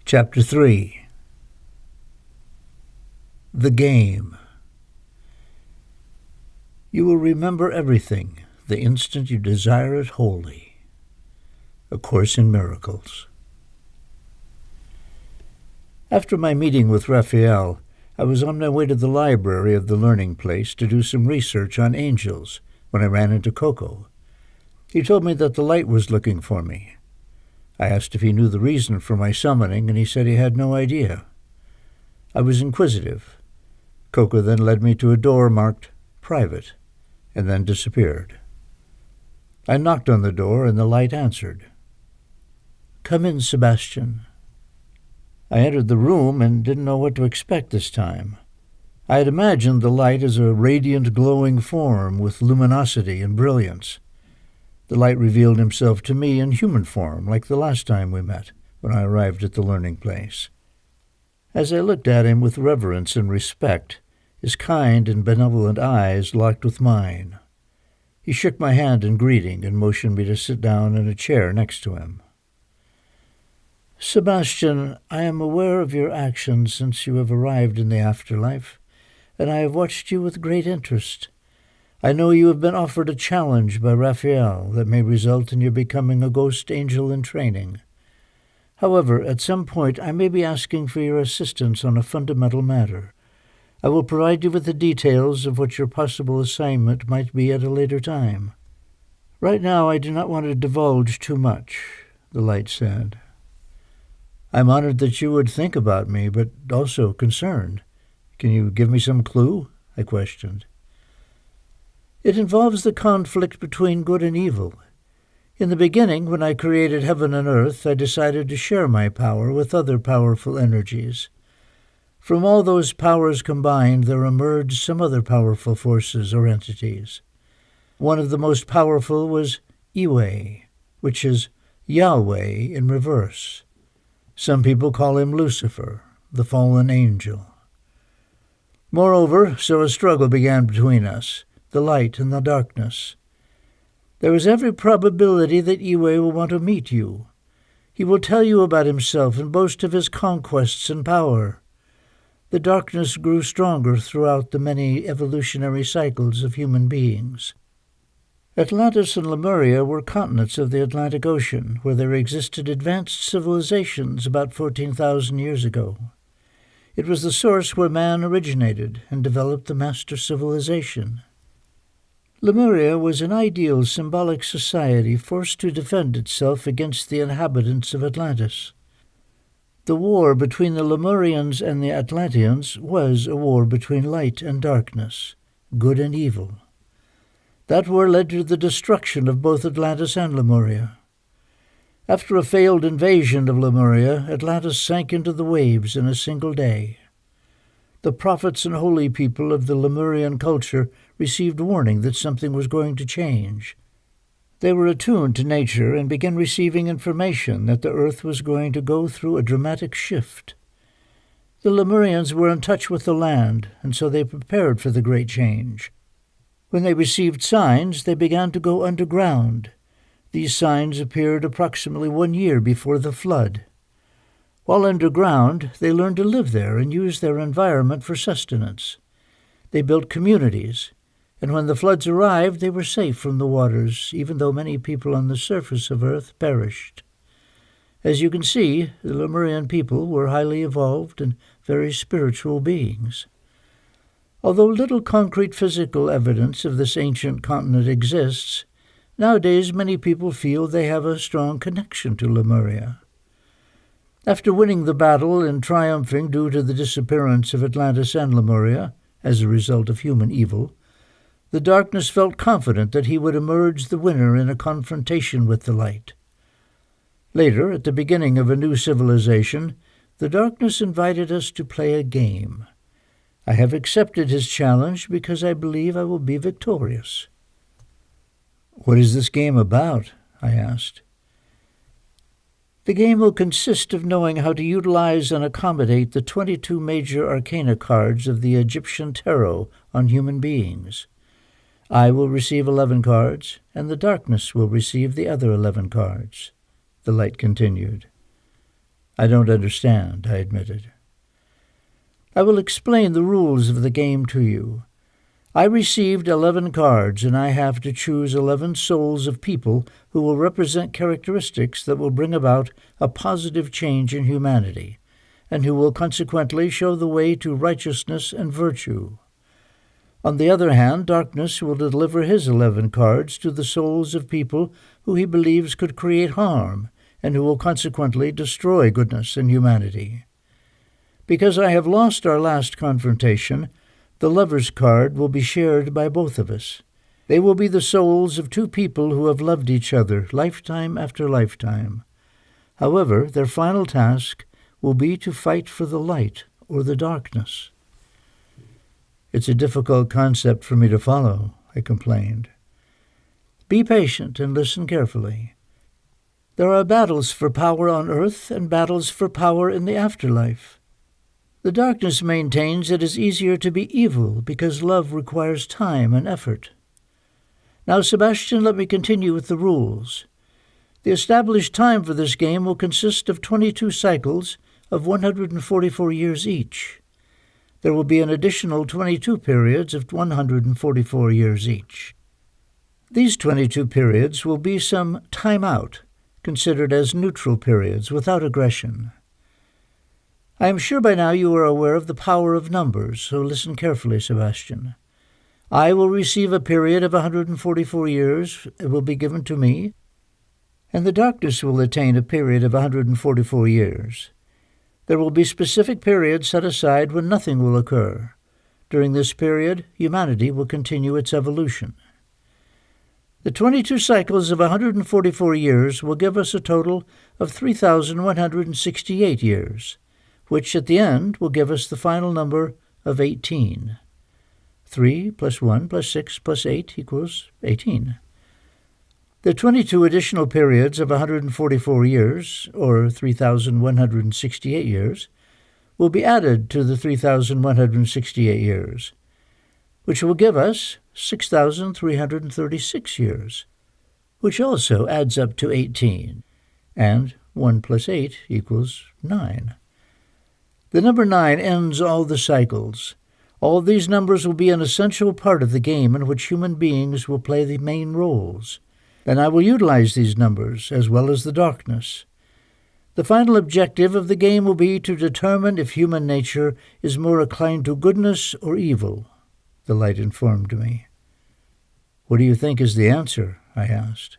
Chapter 3. The Game. You will remember everything the instant you desire it wholly. A Course in Miracles. After my meeting with Raphael, I was on my way to the library of the learning place to do some research on angels when I ran into Coco. He told me that the light was looking for me. I asked if he knew the reason for my summoning, and he said he had no idea. I was inquisitive. Coco then led me to a door marked Private, and then disappeared. I knocked on the door, and the light answered. "Come in, Sebastian." I entered the room and didn't know what to expect this time. I had imagined the light as a radiant, glowing form with luminosity and brilliance. The light revealed himself to me in human form, like the last time we met, when I arrived at the learning place. As I looked at him with reverence and respect, his kind and benevolent eyes locked with mine. He shook my hand in greeting and motioned me to sit down in a chair next to him. "Sebastian, I am aware of your actions since you have arrived in the afterlife, and I have watched you with great interest. I know you have been offered a challenge by Raphael that may result in your becoming a ghost angel in training. However, at some point I may be asking for your assistance on a fundamental matter. I will provide you with the details of what your possible assignment might be at a later time. Right now I do not want to divulge too much," the light said. "I'm honored that you would think about me, but also concerned. Can you give me some clue?" I questioned. "It involves the conflict between good and evil. In the beginning, when I created heaven and earth, I decided to share my power with other powerful energies. From all those powers combined, there emerged some other powerful forces or entities. One of the most powerful was Iwe, which is Yahweh in reverse. Some people call him Lucifer, the fallen angel. Moreover, so a struggle began between us, the light and the darkness. There is every probability that Iwe will want to meet you. He will tell you about himself and boast of his conquests and power. The darkness grew stronger throughout the many evolutionary cycles of human beings. Atlantis and Lemuria were continents of the Atlantic Ocean, where there existed advanced civilizations about 14,000 years ago. It was the source where man originated and developed the master civilization. Lemuria was an ideal symbolic society forced to defend itself against the inhabitants of Atlantis. The war between the Lemurians and the Atlanteans was a war between light and darkness, good and evil. That war led to the destruction of both Atlantis and Lemuria. After a failed invasion of Lemuria, Atlantis sank into the waves in a single day. The prophets and holy people of the Lemurian culture received warning that something was going to change. They were attuned to nature and began receiving information that the earth was going to go through a dramatic shift. The Lemurians were in touch with the land, and so they prepared for the great change. When they received signs, they began to go underground. These signs appeared approximately 1 year before the flood. While underground, they learned to live there and use their environment for sustenance. They built communities, and when the floods arrived, they were safe from the waters, even though many people on the surface of Earth perished. As you can see, the Lemurian people were highly evolved and very spiritual beings. Although little concrete physical evidence of this ancient continent exists, nowadays many people feel they have a strong connection to Lemuria. After winning the battle and triumphing due to the disappearance of Atlantis and Lemuria, as a result of human evil, the darkness felt confident that he would emerge the winner in a confrontation with the light. Later, at the beginning of a new civilization, The darkness invited us to play a game. I have accepted his challenge because I believe I will be victorious." "What is this game about?" I asked. "The game will consist of knowing how to utilize and accommodate the 22 major arcana cards of the Egyptian tarot on human beings. I will receive 11 cards, and the darkness will receive the other 11 cards," the light continued. "I don't understand," I admitted. "I will explain the rules of the game to you. I received 11 cards, and I have to choose 11 souls of people who will represent characteristics that will bring about a positive change in humanity, and who will consequently show the way to righteousness and virtue. On the other hand, darkness will deliver his 11 cards to the souls of people who he believes could create harm, and who will consequently destroy goodness and humanity. Because I have lost our last confrontation, the Lover's card will be shared by both of us. They will be the souls of two people who have loved each other lifetime after lifetime. However, their final task will be to fight for the light or the darkness." "It's a difficult concept for me to follow," I complained. "Be patient and listen carefully. There are battles for power on earth and battles for power in the afterlife. The darkness maintains it is easier to be evil because love requires time and effort. Now, Sebastian, let me continue with the rules. The established time for this game will consist of 22 cycles of 144 years each. There will be an additional 22 periods of 144 years each. These 22 periods will be some time out, considered as neutral periods without aggression. I am sure by now you are aware of the power of numbers, so listen carefully, Sebastian. I will receive a period of 144 years. It will be given to me, and the darkness will attain a period of 144 years. There will be specific periods set aside when nothing will occur. During this period, humanity will continue its evolution. The 22 cycles of 144 years will give us a total of 3,168 years, which at the end will give us the final number of 18. 3 plus 1 plus 6 plus 8 equals 18. The 22 additional periods of 144 years, or 3,168 years, will be added to the 3,168 years, which will give us 6,336 years, which also adds up to 18, and 1 plus 8 equals 9. The number 9 ends all the cycles. All these numbers will be an essential part of the game in which human beings will play the main roles. Then I will utilize these numbers, as well as the darkness. The final objective of the game will be to determine if human nature is more inclined to goodness or evil, the light informed me. What do you think is the answer? I asked.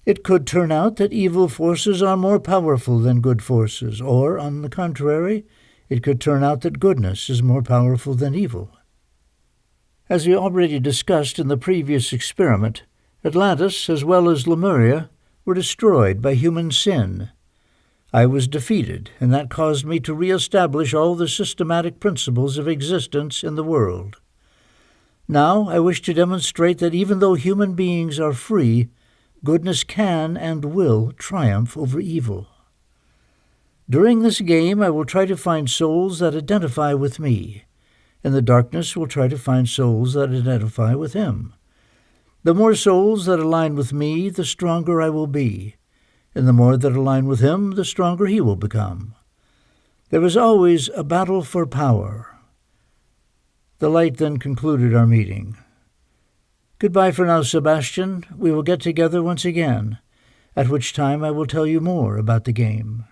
It could turn out that evil forces are more powerful than good forces, or, on the contrary, it could turn out that goodness is more powerful than evil. As we already discussed in the previous experiment, Atlantis, as well as Lemuria, were destroyed by human sin. I was defeated, and that caused me to re-establish all the systematic principles of existence in the world. Now I wish to demonstrate that even though human beings are free, goodness can and will triumph over evil. During this game, I will try to find souls that identify with me, and the darkness will try to find souls that identify with him. The more souls that align with me, the stronger I will be, and the more that align with him, the stronger he will become. There is always a battle for power. The light then concluded our meeting. Goodbye for now, Sebastian. We will get together once again, at which time I will tell you more about the game.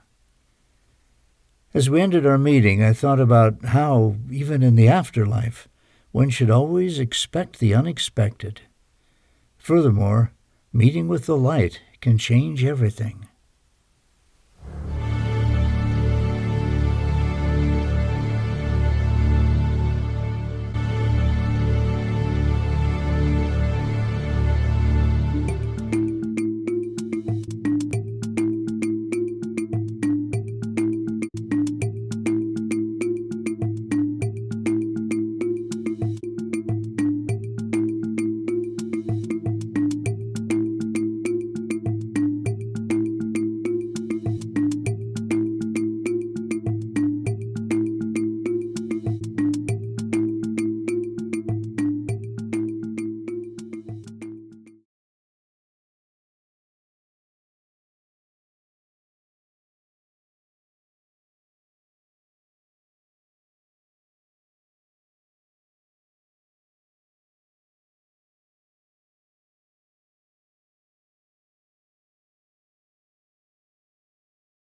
As we ended our meeting, I thought about how, even in the afterlife, one should always expect the unexpected. Furthermore, meeting with the light can change everything.